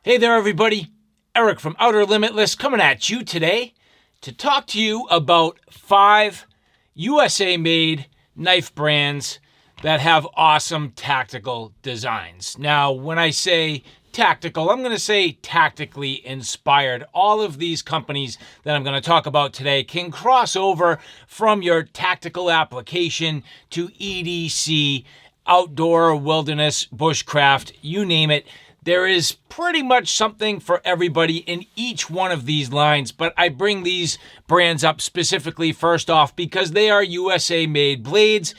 Hey there, everybody. Eric from Outer Limitless coming at you today to talk to you about 5 USA-made knife brands that have awesome tactical designs. Now, when I say tactical, I'm going to say tactically inspired. All of these companies that I'm going to talk about today can cross over from your tactical application to EDC, outdoor, wilderness, bushcraft, you name it. There is pretty much something for everybody in each one of these lines, but I bring these brands up specifically first off because they are USA-made blades.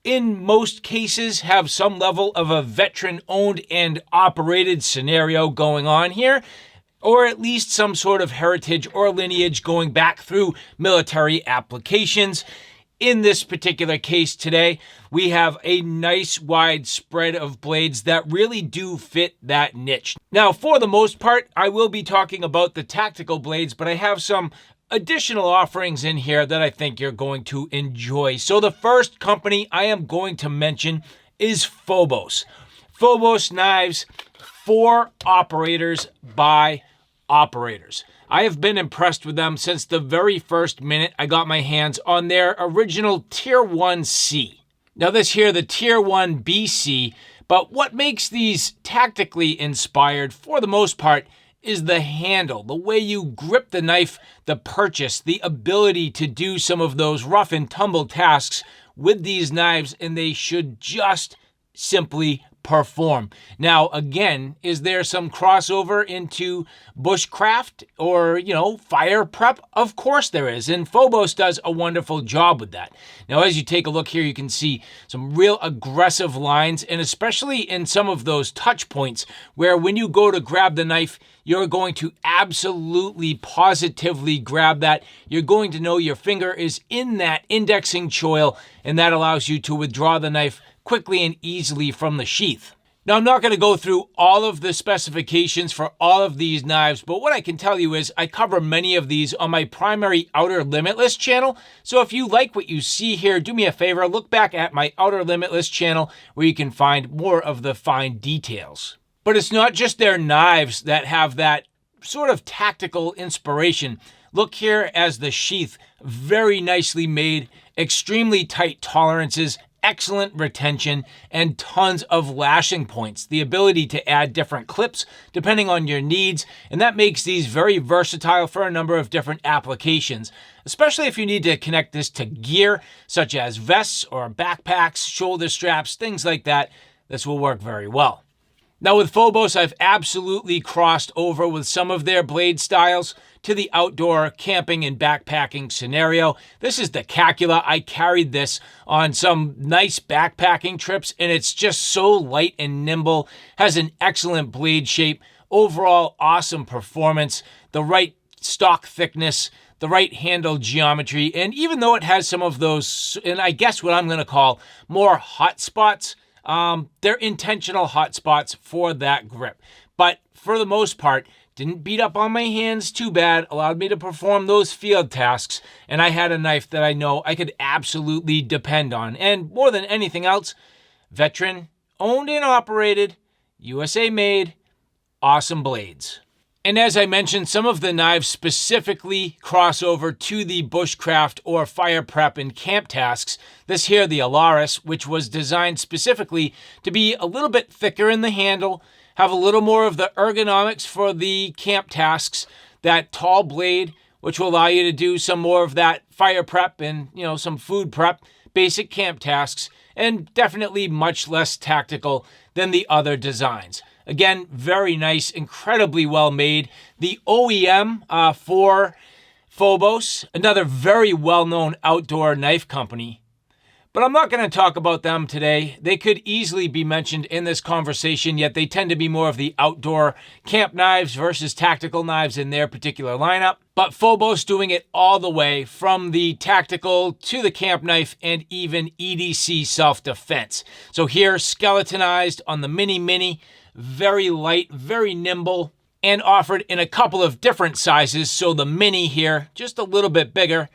In most cases, have some level of a veteran-owned and operated scenario going on here, or at least some sort of heritage or lineage going back through military applications. In this particular case today, we have a nice wide spread of blades that really do fit that niche. Now, for the most part, I will be talking about the tactical blades, but I have some additional offerings in here that I think you're going to enjoy. So the first company I am going to mention is Phobos. Phobos knives for operators by operators. I have been impressed with them since the very first minute I got my hands on their original Tier 1C. Now this here, the Tier 1 BC, but what makes these tactically inspired for the most part is the handle, the way you grip the knife, the purchase, the ability to do some of those rough and tumble tasks with these knives, and they should just simply perform. Now, again, is there some crossover into bushcraft or, fire prep? Of course there is, and Phobos does a wonderful job with that. Now, as you take a look here, you can see some real aggressive lines, and especially in some of those touch points where when you go to grab the knife, you're going to absolutely positively grab that. You're going to know your finger is in that indexing choil, and that allows you to withdraw the knife quickly and easily from the sheath. Now, I'm not going to go through all of the specifications for all of these knives, but what I can tell you is I cover many of these on my primary Outer Limitless channel. So if you like what you see here, do me a favor, look back at my Outer Limitless channel where you can find more of the fine details. But it's not just their knives that have that sort of tactical inspiration. Look here as the sheath, very nicely made, extremely tight tolerances, excellent retention, and tons of lashing points. The ability to add different clips depending on your needs, and that makes these very versatile for a number of different applications, especially if you need to connect this to gear such as vests or backpacks, shoulder straps, things like that. This will work very well. Now with Phobos, I've absolutely crossed over with some of their blade styles to the outdoor camping and backpacking scenario. This is the Calcula. I carried this on some nice backpacking trips, and it's just so light and nimble, has an excellent blade shape, overall awesome performance, the right stock thickness, the right handle geometry, and even though it has some of those, and I guess what I'm going to call more hot spots, they're intentional hot spots for that grip. But for the most part, didn't beat up on my hands too bad, allowed me to perform those field tasks, and I had a knife that I know I could absolutely depend on. And more than anything else, veteran, owned and operated, USA made, awesome blades. And as I mentioned, some of the knives specifically cross over to the bushcraft or fire prep and camp tasks. This here, the Alaris, which was designed specifically to be a little bit thicker in the handle, have a little more of the ergonomics for the camp tasks, that tall blade, which will allow you to do some more of that fire prep and, some food prep, basic camp tasks, and definitely much less tactical than the other designs. Again, very nice, incredibly well made. The OEM for Phobos, another very well-known outdoor knife company. But I'm not going to talk about them today. They could easily be mentioned in this conversation, yet they tend to be more of the outdoor camp knives versus tactical knives in their particular lineup. But Phobos doing it all the way from the tactical to the camp knife and even EDC self-defense. So here, skeletonized on the Mini, very light, very nimble, and offered in a couple of different sizes. So the Mini here, just a little bit bigger,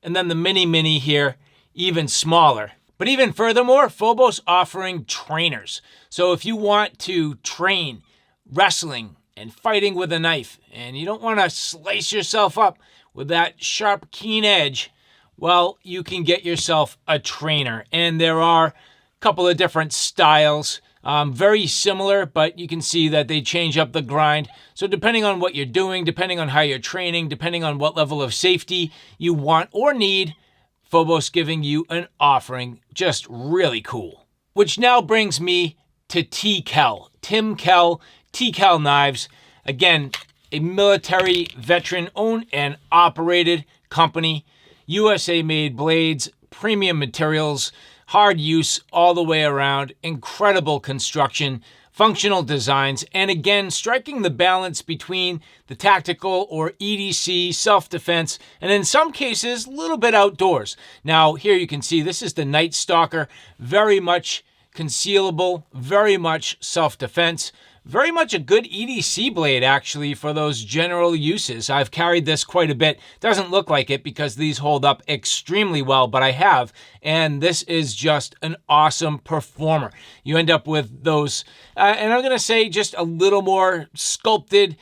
and then the Mini here, even smaller. But even furthermore, Phobos offering trainers. So if you want to train wrestling, and fighting with a knife, and you don't want to slice yourself up with that sharp, keen edge, well, you can get yourself a trainer. And there are a couple of different styles, very similar, but you can see that they change up the grind. So depending on what you're doing, depending on how you're training, depending on what level of safety you want or need, Phobos giving you an offering. Just really cool. Which now brings me to TCAL, Tim Kell TCAL Knives. Again, a military veteran owned and operated company. USA made blades, premium materials, hard use all the way around, incredible construction, functional designs, and again, striking the balance between the tactical or EDC, self-defense, and in some cases, a little bit outdoors. Now, here you can see this is the Night Stalker, very much concealable, very much self-defense, very much a good EDC blade, actually, for those general uses. I've carried this quite a bit. Doesn't look like it because these hold up extremely well, but I have, and this is just an awesome performer. You end up with those, and I'm going to say just a little more sculpted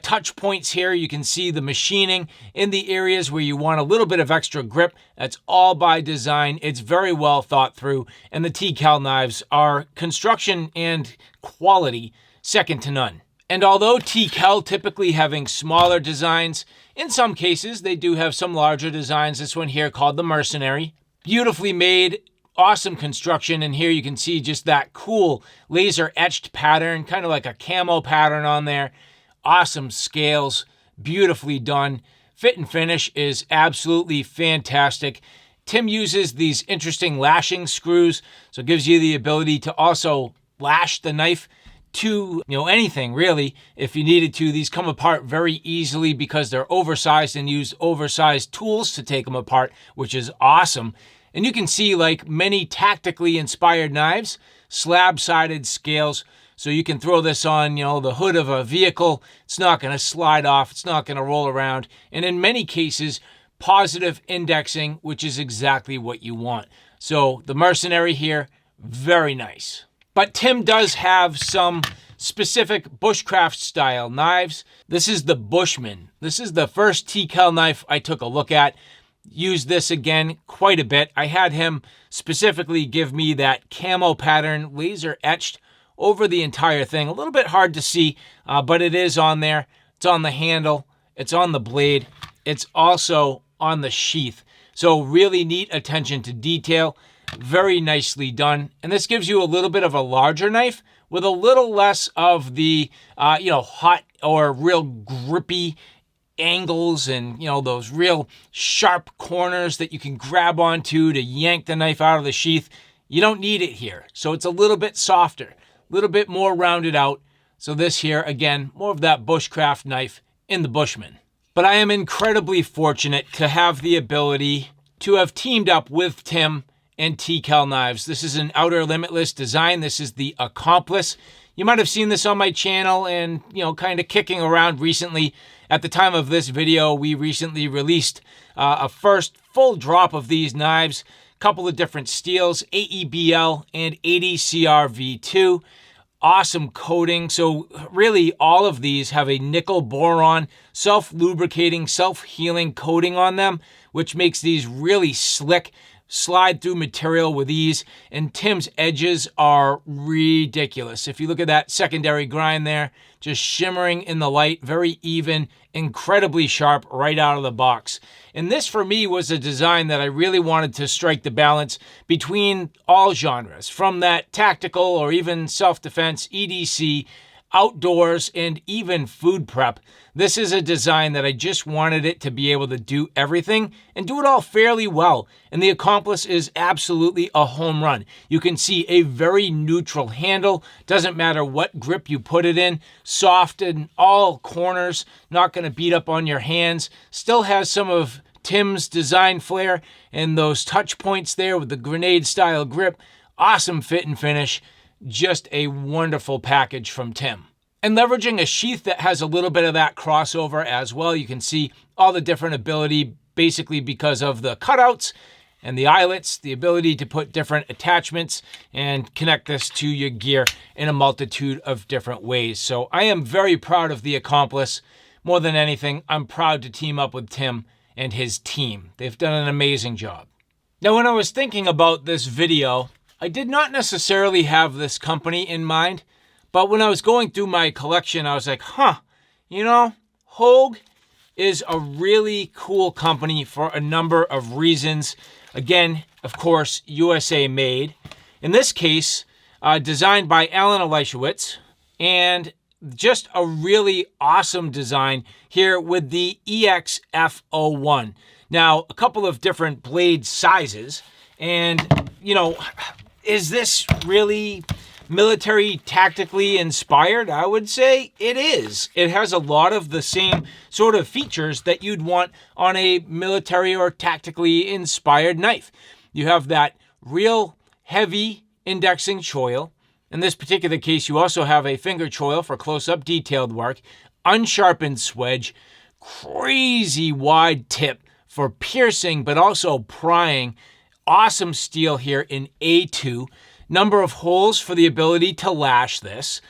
touch points here. You can see the machining in the areas where you want a little bit of extra grip. That's all by design. It's very well thought through, and the TCAL knives are construction and quality second to none. And although TCAL typically having smaller designs, in some cases they do have some larger designs. This one here called the Mercenary. Beautifully made, awesome construction, and here you can see just that cool laser etched pattern, kind of like a camo pattern on there. Awesome scales, beautifully done. Fit and finish is absolutely fantastic. Tim uses these interesting lashing screws, so it gives you the ability to also lash the knife to, anything really, if you needed to. These come apart very easily because they're oversized and use oversized tools to take them apart, which is awesome. And you can see, like many tactically inspired knives, slab-sided scales, so you can throw this on, the hood of a vehicle. It's not going to slide off. It's not going to roll around. And in many cases, positive indexing, which is exactly what you want. So the Mercenary here, very nice. But Tim does have some specific bushcraft style knives. This is the Bushman. This is the first TCAL knife I took a look at. Used this again quite a bit. I had him specifically give me that camo pattern, laser etched over the entire thing. A little bit hard to see, but it is on there. It's on the handle. It's on the blade. It's also on the sheath. So really neat attention to detail. Very nicely done. And this gives you a little bit of a larger knife with a little less of the, hot or real grippy angles and, those real sharp corners that you can grab onto to yank the knife out of the sheath. You don't need it here. So it's a little bit softer, a little bit more rounded out. So this here, again, more of that bushcraft knife in the Bushman. But I am incredibly fortunate to have the ability to have teamed up with Tim and TCAL knives. This is an Outer Limitless design. This is the Accomplice. You might have seen this on my channel and, kind of kicking around recently. At the time of this video, we recently released a first full drop of these knives, a couple of different steels, AEBL and 80CR V2. Awesome coating. So really all of these have a nickel boron, self-lubricating, self-healing coating on them, which makes these really slick, slide through material with ease. And Tim's edges are ridiculous. If you look at that secondary grind there, just shimmering in the light, very even, incredibly sharp right out of the box. And this for me was a design that I really wanted to strike the balance between all genres, from that tactical or even self-defense, EDC, outdoors, and even food prep. This is a design that I just wanted it to be able to do everything and do it all fairly well. And the Accomplice is absolutely a home run. You can see a very neutral handle. Doesn't matter what grip you put it in. Soft in all corners. Not going to beat up on your hands. Still has some of Tim's design flair and those touch points there with the grenade style grip. Awesome fit and finish. Just a wonderful package from Tim. And leveraging a sheath that has a little bit of that crossover as well. You can see all the different ability basically because of the cutouts and the eyelets, the ability to put different attachments and connect this to your gear in a multitude of different ways. So I am very proud of the Accomplice. More than anything, I'm proud to team up with Tim and his team. They've done an amazing job. Now, when I was thinking about this video, I did not necessarily have this company in mind, but when I was going through my collection, I was like, you know, Hogue is a really cool company for a number of reasons. Again, of course, USA made. In this case, designed by Alan Elishewitz, and just a really awesome design here with the EXF01. Now, a couple of different blade sizes, and, you know, is this really military tactically inspired? I would say it is. It has a lot of the same sort of features that you'd want on a military or tactically inspired knife. You have that real heavy indexing choil. In this particular case, you also have a finger choil for close-up detailed work, unsharpened swedge, crazy wide tip for piercing, but also prying. Awesome steel here in A2. Number of holes for the ability to lash this.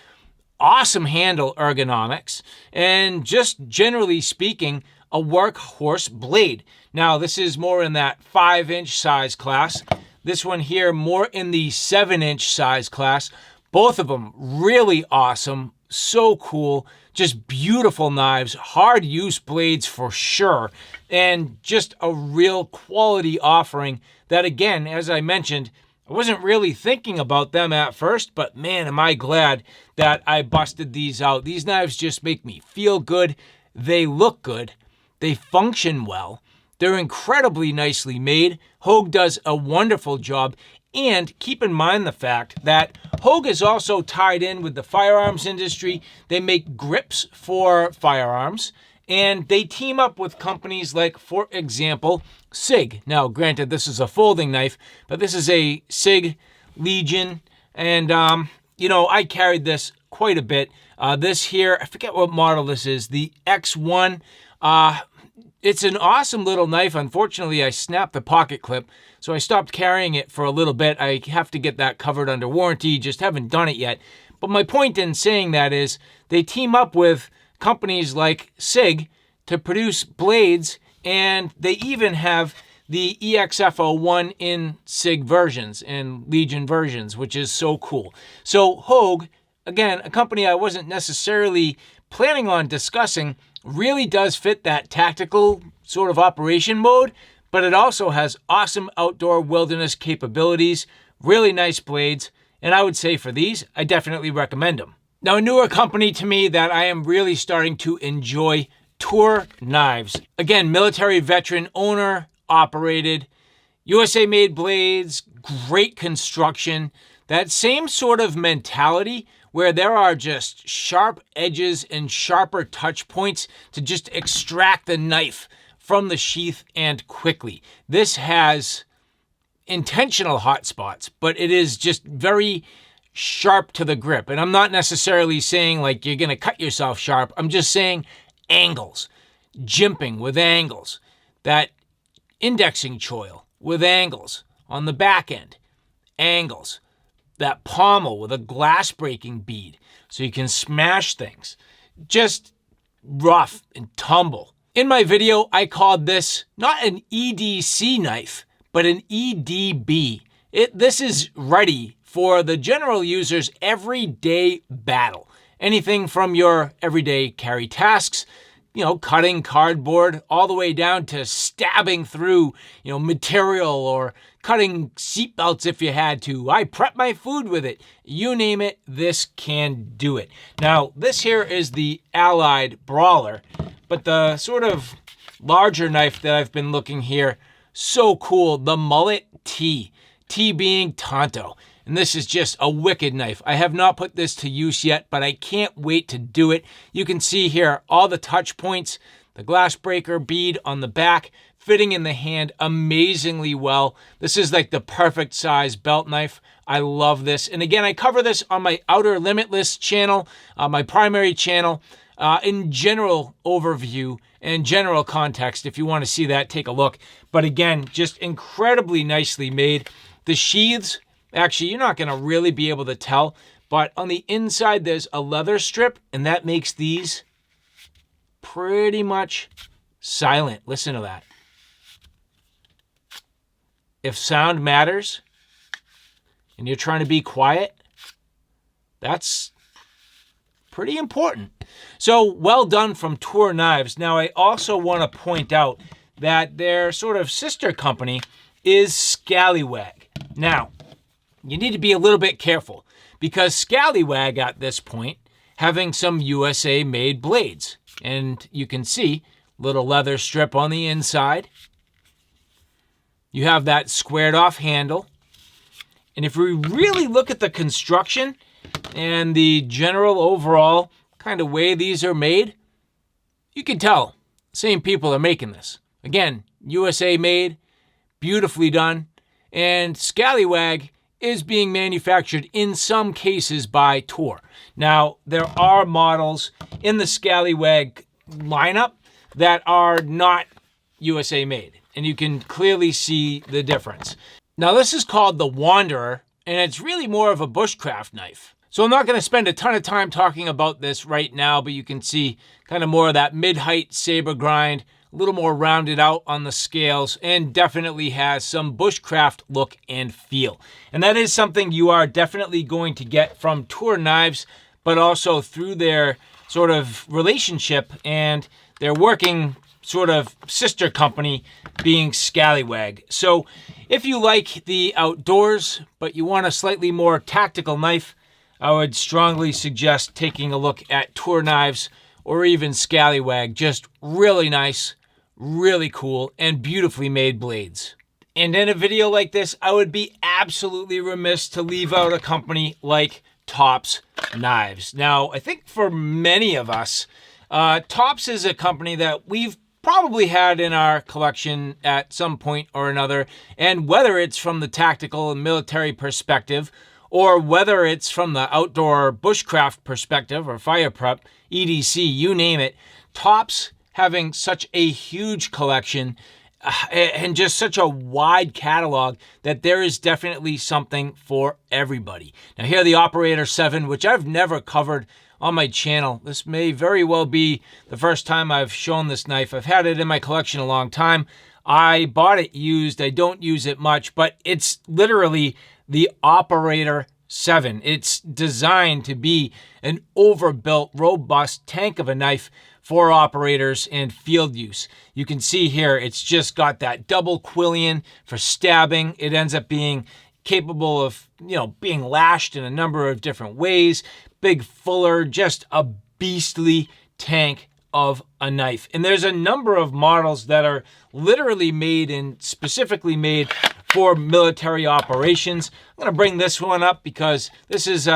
Awesome handle ergonomics. And just generally speaking, a workhorse blade. Now, this is more in that 5-inch size class. This one here, more in the 7-inch size class. Both of them really awesome. So cool. Just beautiful knives. Hard use blades for sure. And just a real quality offering that, again, as I mentioned, I wasn't really thinking about them at first, but man, am I glad that I busted these out. These knives just make me feel good. They look good. They function well. They're incredibly nicely made. Hogue does a wonderful job. And keep in mind the fact that Hogue is also tied in with the firearms industry. They make grips for firearms, and they team up with companies like, for example, SIG. Now, granted, this is a folding knife, but this is a SIG Legion, and, you know, I carried this quite a bit. This here, I forget what model this is, the X1. It's an awesome little knife. Unfortunately, I snapped the pocket clip, so I stopped carrying it for a little bit. I have to get that covered under warranty, just haven't done it yet. But my point in saying that is they team up with companies like SIG to produce blades, and they even have the EXF01 in SIG versions and Legion versions, which is so cool. So Hogue, again, a company I wasn't necessarily planning on discussing, really does fit that tactical sort of operation mode, but it also has awesome outdoor wilderness capabilities, really nice blades, and I would say for these, I definitely recommend them. Now, a newer company to me that I am really starting to enjoy, Tour Knives. Again, military veteran owner, operated, USA made blades, great construction, that same sort of mentality where there are just sharp edges and sharper touch points to just extract the knife from the sheath and quickly. This has intentional hot spots, but it is just very sharp to the grip. And I'm not necessarily saying like you're going to cut yourself sharp. I'm just saying angles, jimping with angles, that indexing choil with angles on the back end, angles, that pommel with a glass breaking bead so you can smash things. Just rough and tumble. In my video, I called this not an EDC knife, but an EDB. This is ready for the general user's everyday battle. Anything from your everyday carry tasks, you know, cutting cardboard, all the way down to stabbing through, you know, material or cutting seatbelts if you had to. I prep my food with it. You name it, this can do it. Now, this here is the Allied Brawler, but the sort of larger knife that I've been looking here, so cool, the Mullet T. T being Tonto. And this is just a wicked knife. I have not put this to use yet, but I can't wait to do it. You can see here all the touch points, the glass breaker bead on the back, fitting in the hand amazingly well. This is like the perfect size belt knife. I love this. And again, I cover this on my Outer Limitless channel, my primary channel. in general overview and general context. If you want to see that, take a look. But again, just incredibly nicely made. The sheaths, actually, you're not going to really be able to tell, but on the inside, there's a leather strip, and that makes these pretty much silent. Listen to that. If sound matters and you're trying to be quiet, that's pretty important. So well done from Tour Knives. Now, I also want to point out that their sort of sister company is Scallywag. Now, you need to be a little bit careful because Scallywag at this point having some USA made blades. And you can see little leather strip on the inside. You have that squared off handle. And if we really look at the construction and the general overall kind of way these are made, you can tell same people are making this. Again, USA made, beautifully done, and Scallywag is being manufactured in some cases by Tour. Now, there are models in the Scallywag lineup that are not USA made, and you can clearly see the difference. Now, this is called the Wanderer, and it's really more of a bushcraft knife. So I'm not going to spend a ton of time talking about this right now, but you can see kind of more of that mid-height saber grind, a little more rounded out on the scales, and definitely has some bushcraft look and feel. And that is something you are definitely going to get from Tour Knives, but also through their sort of relationship and their working sort of sister company being Scallywag. So if you like the outdoors, but you want a slightly more tactical knife, I would strongly suggest taking a look at Tour Knives or even Scallywag. Just really nice, really cool, and beautifully made blades. And in a video like this, I would be absolutely remiss to leave out a company like Tops Knives. Now, I think for many of us, Tops is a company that we've probably had in our collection at some point or another, and whether it's from the tactical and military perspective, or whether it's from the outdoor bushcraft perspective or fire prep, EDC, you name it, Tops having such a huge collection and just such a wide catalog that there is definitely something for everybody. Now here the Operator 7, which I've never covered on my channel. This may very well be the first time I've shown this knife. I've had it in my collection a long time. I bought it used. I don't use it much, but it's literally the Operator 7. It's designed to be an overbuilt, robust tank of a knife for operators and field use. You can see here, it's just got that double quillion for stabbing. It ends up being capable of, being lashed in a number of different ways. Big fuller, just a beastly tank of a knife. And there's a number of models that are literally made and specifically made for military operations. I'm going to bring this one up because this is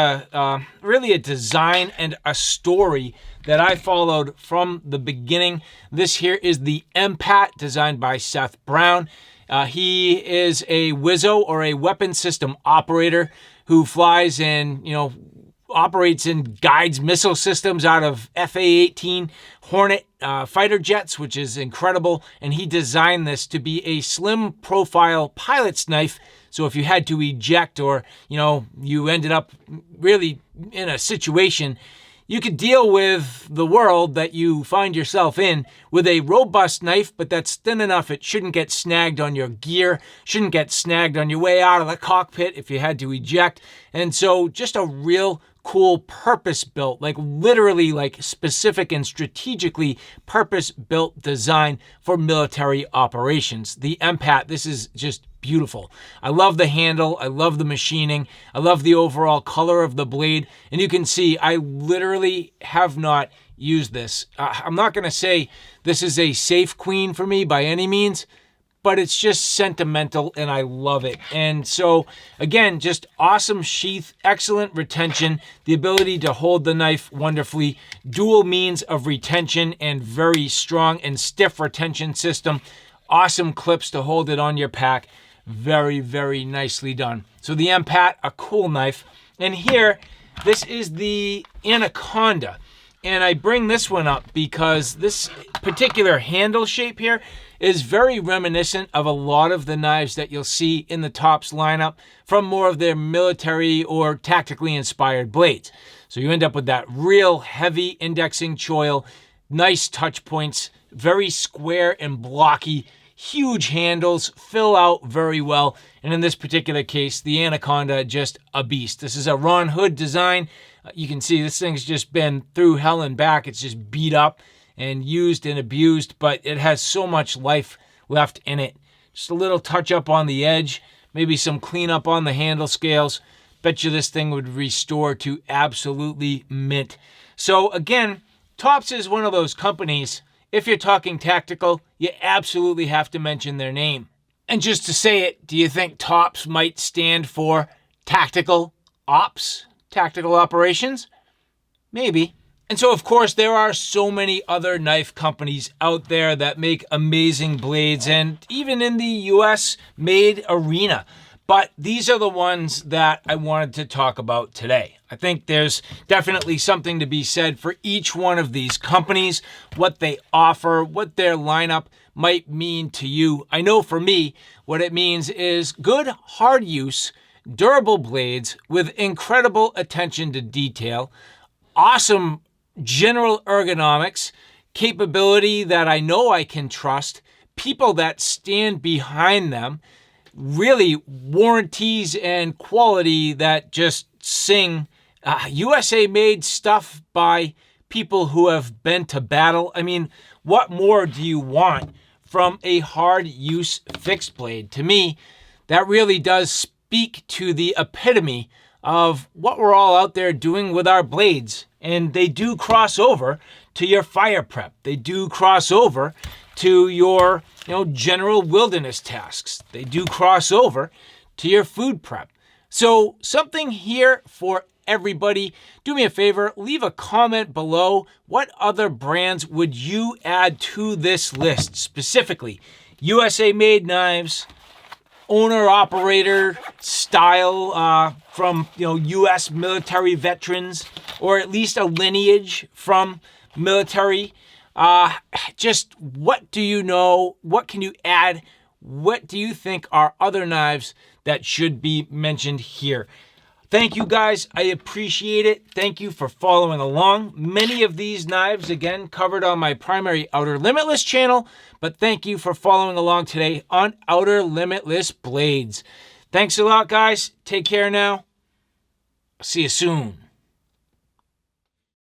really a design and a story that I followed from the beginning. This here is the MPAT, designed by Seth Brown. He is a WISO, or a weapon system operator, who flies and operates and guides missile systems out of FA-18 Hornet fighter jets, which is incredible. And he designed this to be a slim profile pilot's knife. So if you had to eject, or, you ended up really in a situation, you could deal with the world that you find yourself in with a robust knife, but that's thin enough it shouldn't get snagged on your gear, shouldn't get snagged on your way out of the cockpit if you had to eject. And so just a real cool purpose-built, literally specific and strategically purpose-built design for military operations. The MPAT, this is just beautiful. I love the handle. I love the machining. I love the overall color of the blade. And you can see I literally have not used this. I'm not going to say this is a safe queen for me by any means, but it's just sentimental and I love it. And so again, just awesome sheath, excellent retention, the ability to hold the knife wonderfully, dual means of retention and very strong and stiff retention system, awesome clips to hold it on your pack. Very, very nicely done. So the MPAT, a cool knife. And here, this is the Anaconda. And I bring this one up because this particular handle shape here is very reminiscent of a lot of the knives that you'll see in the Tops lineup from more of their military or tactically inspired blades. So you end up with that real heavy indexing choil, nice touch points, very square and blocky, huge handles, fill out very well. And in this particular case, the Anaconda, just a beast. This is a Ron Hood design. You can see this thing's just been through hell and back. It's just beat up and used and abused, but it has so much life left in it. Just a little touch up on the edge, maybe some cleanup on the handle scales. Bet you this thing would restore to absolutely mint. So again, Tops is one of those companies, if you're talking tactical, you absolutely have to mention their name. And just to say it, do you think Tops might stand for tactical ops? Tactical operations? Maybe. And so, of course, there are so many other knife companies out there that make amazing blades, and even in the US made arena. But these are the ones that I wanted to talk about today. I think there's definitely something to be said for each one of these companies, what they offer, what their lineup might mean to you. I know for me, what it means is good, hard use, durable blades with incredible attention to detail, awesome general ergonomics, capability that I know I can trust, people that stand behind them, really warranties and quality that just sing, USA made stuff by people who have been to battle. I mean, what more do you want from a hard use fixed blade? To me, that really does speak to the epitome of what we're all out there doing with our blades. And they do cross over to your fire prep. They do cross over to your, general wilderness tasks. They do cross over to your food prep. So something here for everybody. Do me a favor, leave a comment below. What other brands would you add to this list? Specifically, USA made knives, owner operator style from US military veterans, or at least a lineage from military. Just what do you know? What can you add? What do you think are other knives that should be mentioned here? Thank you guys. I appreciate it. Thank you for following along. Many of these knives, again, covered on my primary Outer Limitless channel, but thank you for following along today on Outer Limitless Blades. Thanks a lot, guys. Take care now. See you soon.